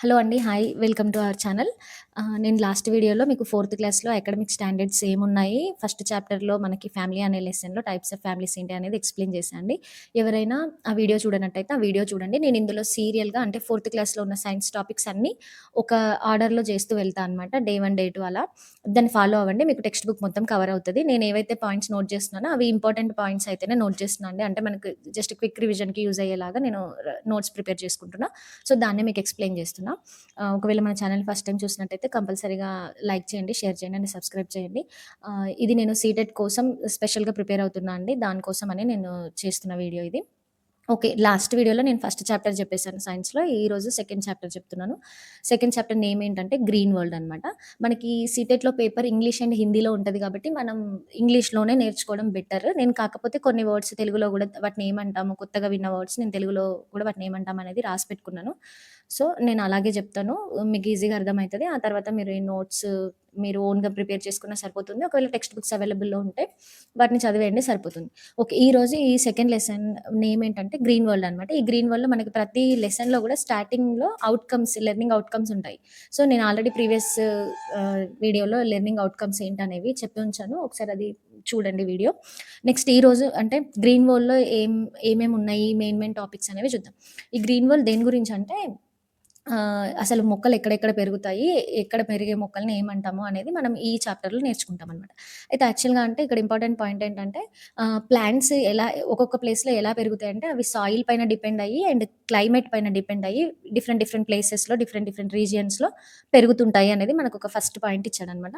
Hello అండి. Hi. Welcome to our channel. నేను last వీడియోలో మీకు ఫోర్త్ క్లాస్‌లో అకాడమిక్ స్టాండర్డ్స్ ఏమున్నాయి, ఫస్ట్ చాప్టర్‌లో మనకి ఫ్యామిలీ అనే లెసన్‌లో టైప్స్ ఆఫ్ ఫ్యామిలీస్ ఏంటి అనేది ఎక్స్‌ప్లెయిన్ చేశా అండి. ఎవరైనా ఆ వీడియో చూడనట్టయితే ఆ వీడియో చూడండి. నేను ఇందులో సీరియల్‌గా అంటే ఫోర్త్ క్లాస్‌లో ఉన్న సైన్స్ టాపిక్స్ అన్నీ ఒక ఆర్డర్‌లో చేస్తూ వెళ్తా అనమాట. డే 1, డే 2 అలా. దాన్ని ఫాలో అవ్వండి. మీకు టెక్స్ట్ బుక్ మొత్తం కవర్ అవుతది. నేను ఏవైతే పాయింట్స్ నోట్ చేస్తున్నానో అవి ఇంపార్టెంట్ పాయింట్స్ అయితేనే నోట్ చేస్తున్నా అండి. అంటే మనకు జస్ట్ క్విక్ రివిజన్‌కి యూజ్ అయ్యేలాగా నేను నోట్స్ ప్రిపేర్ చేసుకుంటున్నా. సో, దాన్నే మీకు ఎక్స్‌ప్లెయిన్ చేస్తున్నా. ఒకవేళ మన ఛానల్ ఫస్ట్ టైమ్ చూసినట్టయితే కంపల్సరీగా లైక్ చేయండి, షేర్ చేయండి అండ్ సబ్స్క్రైబ్ చేయండి. ఇది నేను సీటెట్ కోసం స్పెషల్‌గా ప్రిపేర్ అవుతున్నా అండి. దానికోసమని నేను చేస్తున్న వీడియో ఇది. ఓకే. లాస్ట్ వీడియోలో నేను ఫస్ట్ చాప్టర్ చెప్పేసాను సైన్స్‌లో. ఈరోజు సెకండ్ చాప్టర్ చెప్తున్నాను. సెకండ్ చాప్టర్ నేమ్ ఏంటంటే గ్రీన్ వరల్డ్ అనమాట. మనకి సీటెట్‌లో పేపర్ ఇంగ్లీష్ అండ్ హిందీలో ఉంటది కాబట్టి మనం ఇంగ్లీష్‌లోనే నేర్చుకోవడం బెటర్. నేను కాకపోతే కొన్ని వర్డ్స్ తెలుగులో గూడా వాటిని ఏమంటాము, కొత్తగా విన్న వర్డ్స్ నేను తెలుగులో కూడా వాటిని ఏమంటాం అనేది రాసి పెట్టుకున్నాను. సో, నేను అలాగే చెప్తాను. మీకు ఈజీగా అర్థమైతది. ఆ తర్వాత మీరు ఈ నోట్స్ మీరు ఓన్‌గా ప్రిపేర్ చేసుకున్నా సరిపోతుంది. ఒకవేళ టెక్స్ట్ బుక్స్ అవైలబుల్‌లో ఉంటే వాటిని చదివేయండి సరిపోతుంది. ఓకే. ఈరోజు ఈ సెకండ్ లెసన్ నేమ్ ఏంటంటే గ్రీన్ వరల్డ్ అనమాట. ఈ గ్రీన్ వరల్డ్‌లో మనకి ప్రతి లెసన్‌లో గూడా స్టార్టింగ్‌లో లెర్నింగ్ అవుట్‌కమ్స్ ఉంటాయి. సో, నేను ఆల్రెడీ ప్రీవియస్ వీడియోలో లెర్నింగ్ అవుట్‌కమ్స్ ఏంటనేవి చెప్పి ఉంచాను. ఒకసారి అది చూడండి వీడియో. నెక్స్ట్ ఈరోజు అంటే గ్రీన్ వరల్డ్‌లో ఏమేమి ఉన్నాయి, మెయిన్ టాపిక్స్ అనేవి చూద్దాం. ఈ గ్రీన్ వరల్డ్ దేని గురించంటే అసలు మొక్కలు ఎక్కడెక్కడ పెరుగుతాయి, ఎక్కడ పెరిగే మొక్కల్ని ఏమంటాము అనేది మనం ఈ చాప్టర్‌లో నేర్చుకుంటామనమాట. అయితే యాక్చువల్‌గా అంటే ఇక్కడ ఇంపార్టెంట్ పాయింట్ ఏంటంటే ప్లాంట్స్ ఒక్కొక్క ప్లేస్‌లో ఎలా పెరుగుతాయంటే అవి సాయిల్ పైన డిపెండ్ అయ్యి అండ్ క్లైమేట్ పైన డిపెండ్ అయ్యి డిఫరెంట్ ప్లేసెస్‌లో డిఫరెంట్ రీజియన్స్‌లో పెరుగుతుంటాయి అనేది మనకొక ఫస్ట్ పాయింట్ ఇచ్చాడనమాట.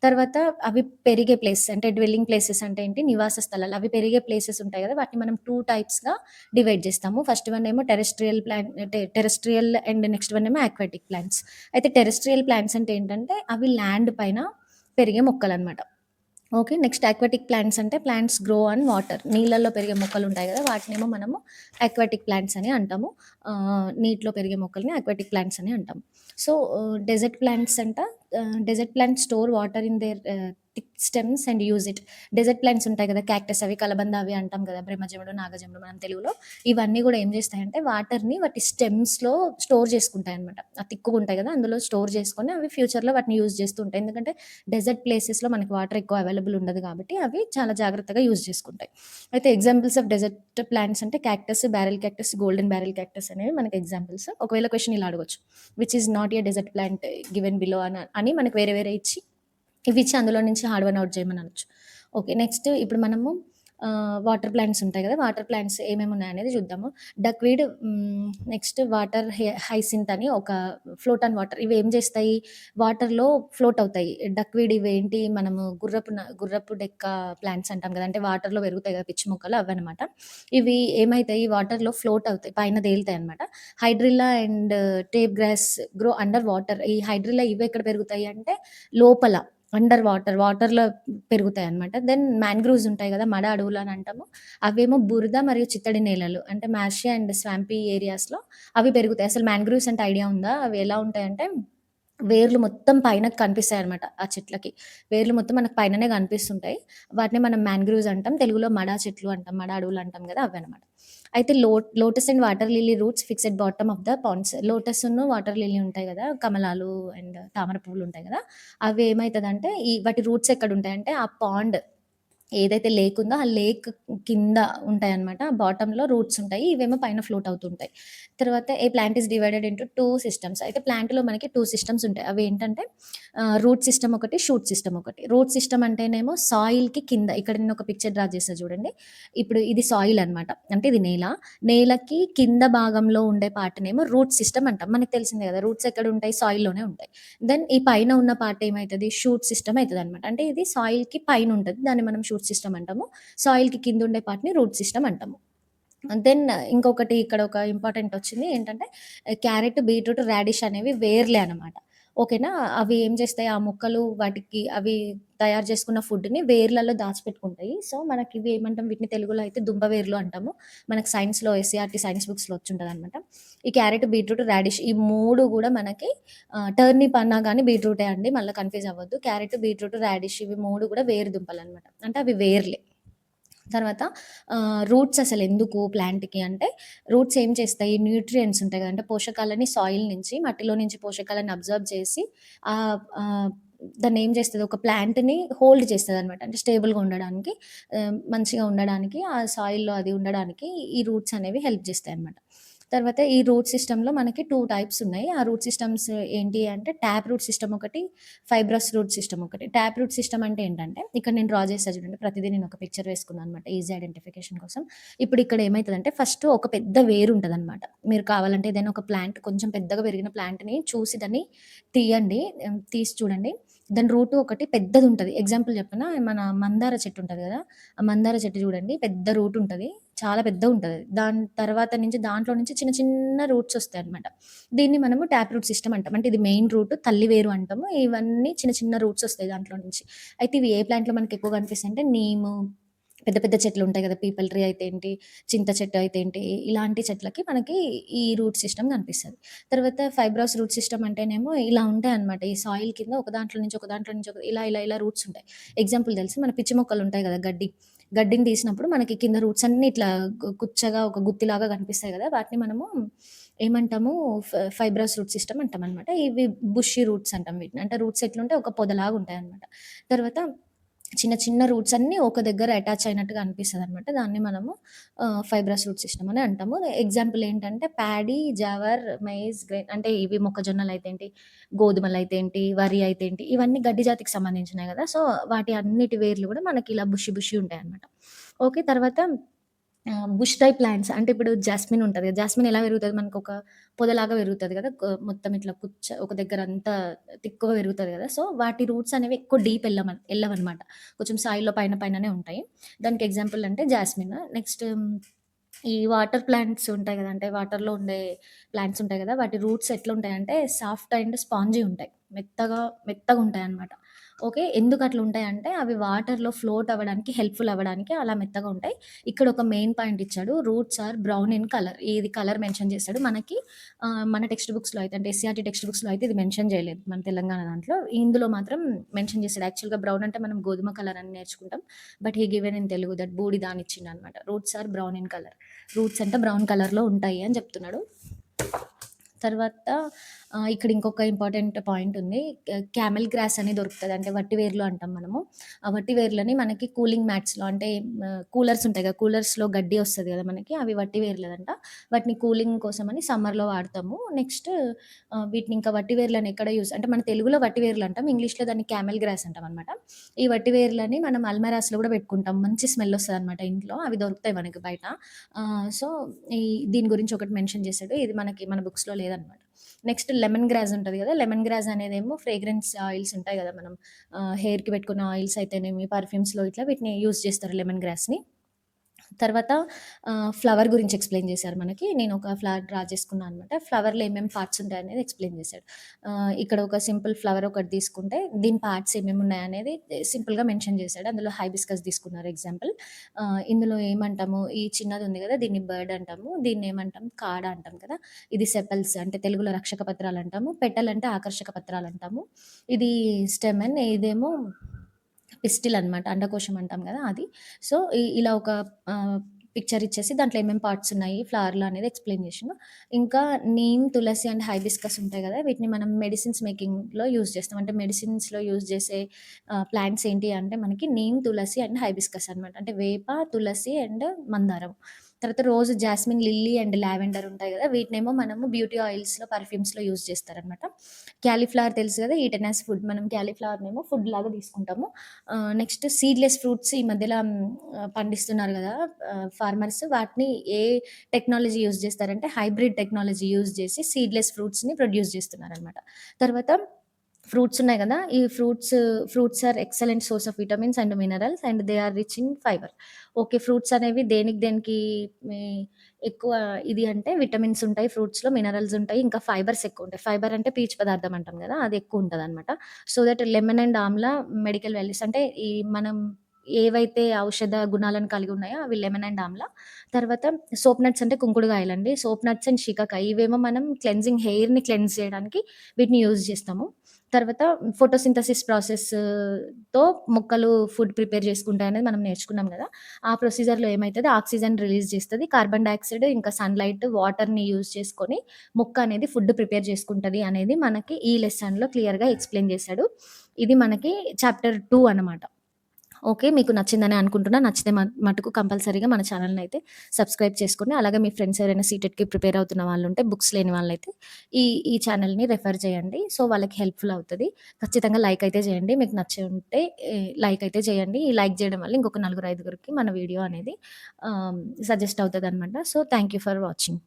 తర్వాత అవి పెరిగే ప్లేస్ అంటే డ్వెల్లింగ్ ప్లేసెస్ అంటే ఏంటి? నివాస స్థలాలు. అవి పెరిగే ప్లేసెస్ ఉంటాయి గదా! వాటిని మనం 2 టైప్స్‌గా డివైడ్ జేస్తాము. ఫస్ట్ వన్ ఏమో టెరెస్ట్రియల్ అండ్ నెక్స్ట్ వన్ ఏమో అక్వాటిక్ ప్లాంట్స్. అయితే టెరెస్ట్రియల్ ప్లాంట్స్ అంటే ఏంటంటే అవి ల్యాండ్ పైన పెరిగే మొక్కలనమాట. ఓకే. నెక్స్ట్ అక్వాటిక్ ప్లాంట్స్ అంటే ప్లాంట్స్ గ్రో ఆన్ వాటర్. నీళ్ళల్లో పెరిగే మొక్కలుంటాయి గదా! వాటినేమో మనము అక్వాటిక్ ప్లాంట్స్ అని అంటాము. నీటిలో పెరిగే మొక్కల్ని అక్వాటిక్ ప్లాంట్స్ అని అంటాము. So, desert plants desert plants store water in their thick stems and use it. Desert plants ఉంటాయి గదా! క్యాక్టస్ అవి, కలబంద అవి అంటాం గదా! బ్రహ్మజముడు, నాగజముడు మనం తెలుగులో. ఇవన్నీ గూడా ఏం జేస్తాయంటే వాటర్‌ని వాటి స్టెమ్స్‌లో స్టోర్ చేసుకుంటాయన్నమాట. తిక్కుగుంటాయి గదా! అందులో స్టోర్ చేసుకొని అవి ఫ్యూచర్‌లో వాటిని యూజ్ చేస్తూ ఉంటాయి. ఎందుకంటే డెజర్ట్ ప్లేసెస్‌లో మనకి వాటర్ ఎక్కువ అవైలబుల్ ఉండదు కాబట్టి అవి చాలా జాగ్రత్తగా యూజ్ చేసుకుంటాయి. అయితే ఎగ్జాంపుల్స్ ఆఫ్ డెజర్ట్ ప్లాంట్స్ అంటే cactus, barrel cactus, golden barrel cactus అనేవి మనకి ఎగ్జాంపుల్స్. ఒకవేళ క్వెషన్ ఇలా అడగొచ్చు. Which is not a dessert plant given below అని మనకు వేరే ఇచ్చి ఇవిచ్చి అందులో నుంచి హార్డ్ వన్ ఔట్ చేయమని అనొచ్చు. ఓకే. నెక్స్ట్ ఇప్పుడు మనము వాటర్ ప్లాంట్స్ ఉంటాయి గదా! వాటర్ ప్లాంట్స్ ఏమేమున్నాయనేది చూద్దాము. డక్‌వీడ్ నెక్స్ట్ వాటర్ హైసింత్ అని ఒక ఫ్లోట్ ఆన్ వాటర్. ఇవేం చేస్తాయి? వాటర్‌లో ఫ్లోట్ అవుతాయి. డక్‌వీడ్ ఇవేంటి మనము గుర్రపు డెక్క ప్లాంట్స్ అంటాం గదా! అంటే వాటర్‌లో పెరుగుతాయి గదా! పిచ్చి మొక్కలు అవన్నమాట. ఇవి ఏమైతాయి వాటర్‌లో ఫ్లోట్ అవుతాయి. పైన తేలుతాయన్నమాట. Hydrilla and tape grass grow under water. ఈ హైడ్రిల్లా ఇవెక్కడ పెరుగుతాయి అంటే లోపల వాటర్‌లో పెరుగుతాయన్నమాట. దెన్ మాంగ్రూవ్స్ ఉంటాయి గదా! మడ అడవులు అని అంటాము. అవేమో బురద మరియు చిత్తడి నేలలు అంటే మార్షియా అండ్ స్వాంపీ ఏరియాస్‌లో అవి పెరుగుతాయి. అసలు మాంగ్రూవ్స్ అంటే ఐడియా ఉందా? అవి ఎలా ఉంటాయంటే వేర్లు మొత్తం పైనకి కనిపిస్తాయన్నమాట ఆ చెట్లకి. వేర్లు మొత్తం మనకు పైననే కనిపిస్తుంటాయి. వాటిని మనం మాంగ్రూవ్స్ అంటాం. తెలుగులో మడ చెట్లు అంటాం. మడ అడవులు అంటాం గదా! అవన్నమాట. అయితే lotus and water lily roots fixed bottom of the ponds. లోటస్‌ను, వాటర్ లిల్లీ ఉంటాయి గదా! కమలాలు అండ్ తామర పువ్వులుంటాయి గదా! అవి ఏమైతదంటే వాటి రూట్స్ ఎక్కడుంటాయంటే ఆ పాండ్ ఏదైతే లేక్ ఉందో, ఆ లేక్ కింద ఉంటాయన్నమాట. బాటమ్‌లో రూట్స్ ఉంటాయి. ఇవేమో పైన ఫ్లోట్ అవుతుంటాయి. తర్వాత a plant is divided into 2 systems. అయితే ప్లాంట్‌లో మనకి 2 సిస్టమ్స్ ఉంటాయి. అవేంటంటే రూట్ సిస్టమ్ ఒకటి, షూట్ సిస్టమ్ ఒకటి. రూట్ సిస్టమ్ అంటేనేమో సాయిల్‌కి కింద ఇక్కడ నేను ఒక పిక్చర్ డ్రా చేశా చూడండి. ఇప్పుడు ఇది సాయిల్ అన్నమాట. అంటే ఇది నేల. నేలకి కింద భాగంలో ఉండే పార్ట్‌నేమో రూట్ సిస్టమ్ అంటాం. మనకు తెలిసిందే కదా! రూట్స్ ఎక్కడుంటాయి? సాయిల్‌లోనే ఉంటాయి. దెన్ ఈ పైన ఉన్న పార్ట్ ఏమైతది? షూట్ సిస్టమ్ అయితదనమాట. అంటే ఇది సాయిల్‌కి పైనుంటది. దాన్ని మనం షూట్ సిస్టమ్ అంటాము. సాయిల్‌కి కిందుండే పార్ట్‌ని రూట్ సిస్టమ్ అంటాము. దెన్ ఇంకొకటి ఇక్కడ ఒక ఇంపార్టెంట్ వచ్చింది. ఏంటంటే క్యారెట్, బీట్రూట్, రాడిష్ అనేవి వేర్లే అనమాట. ఓకేనా? అవి ఏం చేస్తాయి ఆ మొక్కలు వాటికి అవి తయారు చేసుకున్న ఫుడ్‌ని వేర్లలో దాచిపెట్టుకుంటాయి. సో, మనకివి ఏమంటాం వీటిని తెలుగులో అయితే దుంప వేర్లు అంటాము. మనకు సైన్స్‌లో ఎస్సీఆర్‌టీ సైన్స్ బుక్స్‌లో వచ్చుంటదనమాట. ఈ క్యారెట్, బీట్రూట్, రాడిష్ ఈ 3 గూడా మనకి టర్నిప్ అన్నా గాని బీట్రూటే అండి. మళ్ళా కన్‌ఫ్యూజ్ అవ్వద్దు. క్యారెట్, బీట్రూట్, రాడిష్ ఇవి 3 గూడా వేరు దుంపలనమాట. అంటే అవి వేర్లే. తర్వాత రూట్స్ అసలెందుకు ప్లాంట్‌కి అంటే, రూట్స్ ఏం చేస్తాయి న్యూట్రియంట్స్ ఉంటాయి గదా! అంటే పోషకాలని సాయిల్ నుంచి, మట్టిలో నుంచి పోషకాలను అబ్జార్బ్ చేసి దాన్నేం చేస్తది ఒక ప్లాంట్‌ని హోల్డ్ చేస్తదనమాట. అంటే స్టేబుల్‌గా ఉండడానికి, మంచిగా ఉండడానికి, ఆ సాయిల్‌లో అది ఉండడానికి ఈ రూట్స్ అనేవి హెల్ప్ చేస్తాయనమాట. తర్వాత ఈ రూట్ సిస్టమ్‌లో మనకి 2 టైప్స్ ఉన్నాయి. ఆ రూట్ సిస్టమ్స్ ఏంటి అంటే టాప్ రూట్ సిస్టమ్ ఒకటి, ఫైబ్రస్ రూట్ సిస్టమ్ ఒకటి. టాప్ రూట్ సిస్టమ్ అంటే ఏంటంటే, ఇక్కడ నేను డ్రా చేశా చూడండి. ప్రతిదీ నేను ఒక పిక్చర్ వేసుకున్నాను అనమాట. ఈజీ ఐడెంటిఫికేషన్ కోసం. ఇప్పుడు ఇక్కడ ఏమైతదంటే, ఫస్ట్ ఒక పెద్ద వేరు ఉంటదనమాట. మీరు కావాలంటే ఏదైనా ఒక ప్లాంట్ కొంచెం పెద్దగా పెరిగిన ప్లాంట్‌ని చూసి దాన్ని తీయండి. తీసి చూడండి. దాని రూట్ ఒకటి పెద్దదుంటది. ఎగ్జాంపుల్ చెప్పనా? మన మందార చెట్టు ఉంటది గదా! ఆ మందార చెట్టు చూడండి పెద్ద రూట్ ఉంటది. చాలా పెద్దగుంటదది. దాని తర్వాత నుంచి దాంట్లో నుంచి చిన్న చిన్న రూట్స్ ఒస్తాయన్నమాట. దీన్ని మనము టాప్ రూట్ సిస్టమ్ అంటాం. అంటే ఇది మెయిన్ రూట్, తల్లి వేరు అంటాము. ఇవన్నీ చిన్న చిన్న రూట్స్ ఒస్తాయి దాంట్లో నుంచి. అయితే ఇవి ఏ ప్లాంట్‌లో మనకి ఎక్కువగా కనిపిస్తాయంటే నీము, పెద్ద పెద్ద చెట్లుంటాయి గదా! పీపల్ ట్రీ అయితే ఏంటి, చింత చెట్టు అయితే ఏంటి, ఇలాంటి చెట్లకి మనకి ఈ రూట్ సిస్టమ్ కనిపిస్తది. తర్వాత ఫైబ్రస్ రూట్ సిస్టమ్ అంటేనేమో ఇలా ఉంటాయన్నమాట. ఈ సాయిల్ కింద ఒక దాంట్లో నుంచి, ఒక దాంట్లో నుంచి ఇలా రూట్స్ ఉంటాయి. ఎగ్జాంపుల్ తెలిసి మన పిచ్చి మొక్కలుంటాయి గదా! గడ్డిని తీసినప్పుడు మనకి కింద రూట్స్ అన్నీ ఇట్లా కుచ్చగా ఒక గుత్తిలాగా కనిపిస్తాయి గదా! వాటిని మనము ఏమంటాము ఫైబ్రస్ రూట్ సిస్టమ్ అంటామనమాట. ఇవి బుషీ రూట్స్ అంటాం వీటిని. అంటే రూట్స్ ఎట్లుంటాయి ఒక పొదలాగా ఉంటాయన్నమాట. తర్వాత చిన్న చిన్న రూట్స్ అన్నీ ఒక దగ్గర అటాచ్ అయినట్టుగా అనిపిస్తదనమాట. దాన్ని మనము ఫైబ్రస్ రూట్ సిస్టమ్ అని అంటాము. ఎగ్జాంపుల్ ఏంటంటే ప్యాడీ, జవర్, మైజ్, గ్రెయిన్ అంటే ఇవి మొక్కజొన్నలైతే ఏంటి, గోధుమలైతే ఏంటి, వరి అయితే ఏంటి, ఇవన్నీ గడ్డి జాతికి సంబంధించినయి గదా! సో, వాటి అన్నిటి వేర్లు గూడా మనకి ఇలా బుషి బుషి ఉంటాయనమాట. ఓకే. తర్వాత బుష్ టైప్ ప్లాంట్స్ అంటే ఇప్పుడు జాస్మిన్ ఉంటది కదా! జాస్మిన్ ఎలా పెరుగుతది మనకొక పొదలాగా పెరుగుతది కదా! మొత్తం ఇట్లా ఒక దగ్గర అంతా తిక్కుగా పెరుగుతది కదా! సో, వాటి రూట్స్ అనేవి ఎక్కువ డీప్ ఎళ్ళవనమాట. కొంచెం సాయిల్‌లో పైననే ఉంటాయి. దానికి ఎగ్జాంపుల్ అంటే జాస్మిన్. నెక్స్ట్ ఈ వాటర్ ప్లాంట్స్ ఉంటాయి గదా! అంటే వాటర్‌లో ఉండే ప్లాంట్స్ ఉంటాయి గదా! వాటి రూట్స్ ఎట్లుంటాయంటే సాఫ్ట్ అండ్ స్పాంజీ ఉంటాయి. మెత్తగుంటాయన్నమాట. ఓకే. ఎందుకట్లుంటాయంటే అవి వాటర్‌లో ఫ్లోట్ అవ్వడానికి, హెల్ప్‌ఫుల్ అవ్వడానికి అలా మెత్తగా ఉంటాయి. ఇక్కడ ఒక మెయిన్ పాయింట్ ఇచ్చాడు. Roots are brown in colour. ఇది కలర్ మెన్షన్ చేసాడు. మనకి మన టెక్స్ట్ బుక్స్‌లో అయితే అంటే ఎస్‌సీఆర్‌టీ టెక్స్ట్ బుక్స్‌లో అయితే ఇది మెన్షన్ చేయలేదు. మన తెలంగాణ దాంట్లో. ఇందులో మాత్రం మెన్షన్ చేసాడు. యాక్చువల్‌గా బ్రౌన్ అంటే మనం గోధుమ కలర్ అని నేర్చుకుంటాం. But he given in Telugu that బూడిద అని ఇచ్చిండనమాట. Roots are brown in colour. Roots అంటే బ్రౌన్ కలర్‌లో ఉంటాయి అని చెప్తున్నాడు. తర్వాత ఇక్కడ ఇంకొక ఇంపార్టెంట్ పాయింట్ ఉంది. క్యామెల్ గ్రాస్ అని దొరుకుతది. అంటే వట్టి వేర్లు అంటాం మనము. ఆ వట్టి వేర్లని మనకి కూలింగ్ మ్యాట్స్‌లో అంటే కూలర్స్ ఉంటాయి కదా! కూలర్స్‌లో గడ్డి వస్తది కదా! మనకి అవి వట్టి వేర్లదంట. వాటిని కూలింగ్ కోసమని సమ్మర్‌లో వాడతాము. నెక్స్ట్ వీటిని ఇంకా వట్టి వేర్లని ఎక్కడ అంటే మన తెలుగులో వట్టి వేర్లు అంటాం. ఇంగ్లీష్‌లో దాన్ని క్యామెల్ గ్రాస్ అంటామనమాట. ఈ వట్టి వేర్లని మనం అల్మరాస్‌లో కూడా పెట్టుకుంటాం. మంచి స్మెల్ వస్తదనమాట ఇంట్లో. అవి దొరుకుతాయి మనకి బయట. సో, ఈ దీని గురించి ఒకటి మెన్షన్ చేశాడు. ఇది మనకి మన బుక్స్‌లో లేదనమాట. నెక్స్ట్ లెమన్ గ్రాస్ ఉంటది గదా! లెమన్ గ్రాస్ అనేదేమో ఫ్రేగ్రెన్స్ ఆయిల్స్ ఉంటాయి గదా! మనం హెయిర్‌కి పెట్టుకునే ఆయిల్స్ అయితేనేమి, పర్ఫ్యూమ్స్‌లో ఇట్లా వీటిని యూజ్ చేస్తారు లెమన్ గ్రాస్‌ని. తర్వాత ఫ్లవర్ గురించి ఎక్స్‌ప్లెయిన్ చేశారు మనకి. నేను ఒక ఫ్లవర్ డ్రా చేసుకున్నా అనమాట. ఫ్లవర్‌లో ఏమేమి పార్ట్స్ ఉంటాయనేది ఎక్స్‌ప్లెయిన్ చేశాడు. ఇక్కడ ఒక సింపుల్ ఫ్లవర్ ఒకటి తీసుకుంటే దీని పార్ట్స్ ఏమేమి ఉన్నాయనేది సింపుల్‌గా మెన్షన్ చేశాడు. అందులో హైబిస్కస్ తీసుకున్నారు ఎగ్జాంపుల్. ఇందులో ఏమంటాము ఈ చిన్నది ఉంది కదా! దీన్ని బర్డ్ అంటాము. దీన్నేమంటాం కాడ అంటాం కదా! ఇది సెపల్స్ అంటే తెలుగులో రక్షక పత్రాలు అంటాము. పెటల్ అంటే ఆకర్షక పత్రాలు అంటాము. ఇది స్టెమెన్ ఇదేమో పిస్టిల్ అనమాట. అండకోశం అంటాం గదా! అది. సో, ఇలా ఒక పిక్చర్ ఇచ్చేసి దాంట్లో ఏమేం పార్ట్స్ ఉన్నాయి ఫ్లవర్‌లో అనేది ఎక్స్‌ప్లెయిన్ చేసిండు. ఇంకా నీమ్, తులసి అండ్ హైబిస్కస్ ఉంటాయి గదా! వీటిని మనం మెడిసిన్స్ మేకింగ్‌లో యూజ్ చేస్తాం. అంటే మెడిసిన్స్‌లో యూజ్ చేసే ప్లాంట్స్ ఏంటి అంటే మనకి నీమ్, తులసి అండ్ హైబిస్కస్ అనమాట. అంటే వేప, తులసి అండ్ మందారం. తర్వాత rose, jasmine, lily and lavender ఉంటాయి గదా! వీటినేమో మనము బ్యూటీ ఆయిల్స్‌లో, పర్ఫ్యూమ్స్‌లో యూజ్ చేస్తారనమాట. క్యాలీఫ్లవర్ తెలుసు గదా! Eaten as food. మనం క్యాలీఫ్లవర్‌నేమో ఫుడ్ లాగా తీసుకుంటాము. నెక్స్ట్ సీడ్‌లెస్ ఫ్రూట్స్ ఈ మధ్యల పండిస్తున్నారు గదా! ఫార్మర్స్ వాటిని ఏ టెక్నాలజీ యూజ్ జేస్తారంటే హైబ్రిడ్ టెక్నాలజీ యూజ్ జేసి సీడ్‌లెస్ ఫ్రూట్స్‌ని ప్రొడ్యూస్ జేస్తున్నారనమాట. తర్వాత ఫ్రూట్స్ ఉన్నాయి గదా! ఈ fruits are excellent source of vitamins and minerals and they are rich in fibre. Okay. Fruits అనేవి దేనికి మీ ఎక్కువ ఇది అంటే విటమిన్స్ ఉంటాయి ఫ్రూట్స్‌లో, మినరల్స్ ఉంటాయి. ఇంకా ఫైబర్స్ ఎక్కువుంటాయి. ఫైబర్ అంటే పీచు పదార్థం అంటాం గదా! అది ఎక్కువుంటదనమాట. So that lemon and amla medical values అంటే ఈ మనం ఏవైతే ఔషధ గుణాలను కలిగి ఉన్నాయో అవి లెమన్ అండ్ ఆమ్లా. తర్వాత సోప్ నట్స్ అంటే కుంకుడుగాయలండి. సోప్ నట్స్ అండ్ షికాకాయ ఇవేమో మనం హెయిర్‌ని క్లెన్జ్ చేయడానికి వీటిని యూజ్ చేస్తాము. తర్వాత ఫోటోసింథసిస్ ప్రాసెస్‌తో మొక్కలు ఫుడ్ ప్రిపేర్ చేసుకుంటాయనేది మనం నేర్చుకున్నాం గదా! ఆ ప్రొసీజర్‌లో ఏమైతది ఆక్సిజన్ రిలీజ్ చేస్తది. కార్బన్ డయాక్సైడ్ ఇంకా సన్‌లైట్, వాటర్‌ని యూజ్ చేసుకొని మొక్క అనేది ఫుడ్ ప్రిపేర్ చేసుకుంటది అనేది మనకి ఈ లెసన్‌లో క్లియర్‌గా ఎక్స్‌ప్లెయిన్ చేశాడు. ఇది మనకి చాప్టర్ 2 అనమాట. ఓకే. మీకు నచ్చిందనే అనుకుంటున్నా. నచ్చితే మటుకు కంపల్సరీగా మన ఛానెల్‌నయితే సబ్స్క్రైబ్ చేసుకోండి. అలాగే మీ ఫ్రెండ్స్ ఎవరైనా సీటెట్‌కి ప్రిపేర్ అవుతున్న వాళ్ళుంటే, బుక్స్ లేని వాళ్ళైతే ఈ ఈ ఛానెల్‌ని రెఫర్ చేయండి. సో, వాళ్ళకి హెల్ప్‌ఫుల్ అవుతది. ఖచ్చితంగా లైక్ అయితే చేయండి. మీకు నచ్చి ఉంటే లైక్ అయితే చేయండి. ఈ లైక్ చేయడం వల్ల ఇంకొక నలుగురు, ఐదుగురికి మన వీడియో అనేది ఆహ్, సజెస్ట్ అవుతదనమాట. So, thank you for watching.